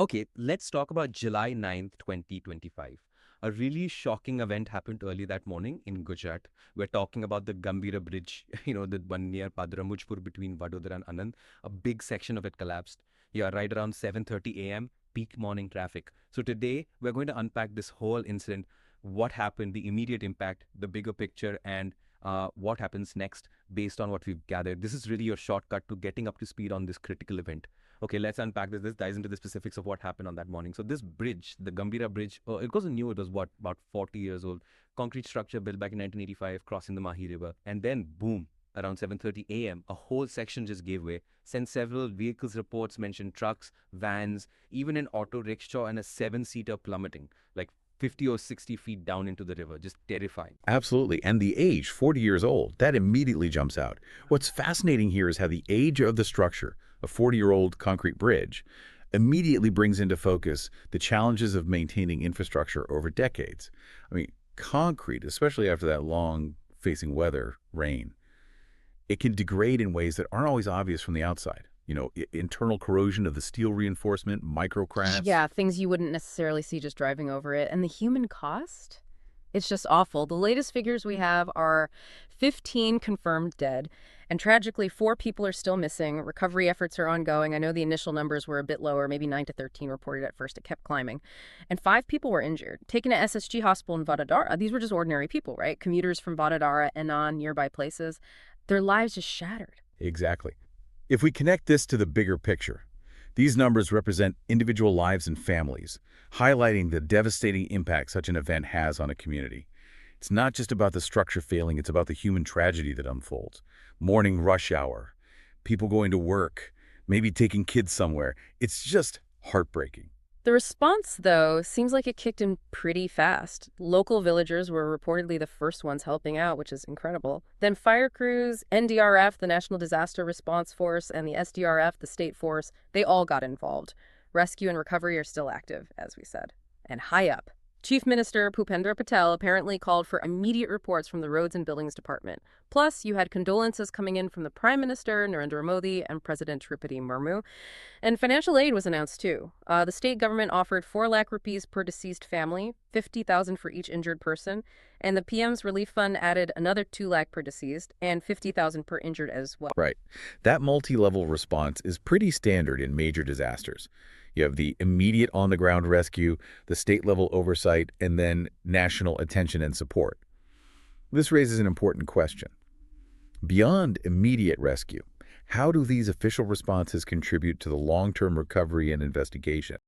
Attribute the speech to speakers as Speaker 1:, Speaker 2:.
Speaker 1: Okay, let's talk about July 9th, 2025. A really shocking event happened early that morning in Gujarat. We're talking about the Gambira Bridge, the one near Padramujpur between Vadodara and Anand. A big section of it collapsed. Yeah, right around 7:30 a.m., peak morning traffic. So today, we're going to unpack this whole incident, what happened, the immediate impact, the bigger picture, and what happens next based on what we've gathered. This is really your shortcut to getting up to speed on this critical event. Okay, let's unpack this. This dives into the specifics of what happened on that morning. So this bridge, the Gambira Bridge, it wasn't new. It was what, about 40 years old. Concrete structure built back in 1985, crossing the Mahi River, and then boom, around 7:30 a.m., a whole section just gave way. Sent several vehicles reports mentioned trucks, vans, even an auto rickshaw and a seven-seater plummeting, like 50 or 60 feet down into the river. Just terrifying.
Speaker 2: Absolutely. And the age, 40 years old, that immediately jumps out. What's fascinating here is how the age of the structure, a 40-year-old concrete bridge, immediately brings into focus the challenges of maintaining infrastructure over decades. I mean, concrete, especially after that long facing weather, rain, it can degrade in ways that aren't always obvious from the outside. Internal corrosion of the steel reinforcement, micro cracks.
Speaker 3: Yeah, things you wouldn't necessarily see just driving over it. And the human cost? It's just awful. The latest figures we have are 15 confirmed dead, and tragically, 4 people are still missing. Recovery efforts are ongoing. I know the initial numbers were a bit lower, maybe 9 to 13 reported at first. It kept climbing. And 5 people were injured, taken to SSG Hospital in Vadodara. These were just ordinary people, right? Commuters from Vadodara and on nearby places. Their lives just shattered.
Speaker 2: Exactly. If we connect this to the bigger picture, these numbers represent individual lives and families, highlighting the devastating impact such an event has on a community. It's not just about the structure failing, it's about the human tragedy that unfolds. Morning rush hour, people going to work, maybe taking kids somewhere. It's just heartbreaking.
Speaker 3: The response, though, seems like it kicked in pretty fast. Local villagers were reportedly the first ones helping out, which is incredible. Then fire crews, NDRF, the National Disaster Response Force, and the SDRF, the state force, they all got involved. Rescue and recovery are still active, as we said. And high up, Chief Minister Bhupendra Patel apparently called for immediate reports from the Roads and Buildings Department. Plus, you had condolences coming in from the Prime Minister, Narendra Modi, and President Draupadi Murmu. And financial aid was announced, too. The state government offered 4 lakh rupees per deceased family, 50,000 for each injured person, and the PM's relief fund added another 2 lakh per deceased and 50,000 per injured as well.
Speaker 2: Right. That multi-level response is pretty standard in major disasters. You have the immediate on-the-ground rescue, the state-level oversight, and then national attention and support. This raises an important question. Beyond immediate rescue, how do these official responses contribute to the long-term recovery and investigation?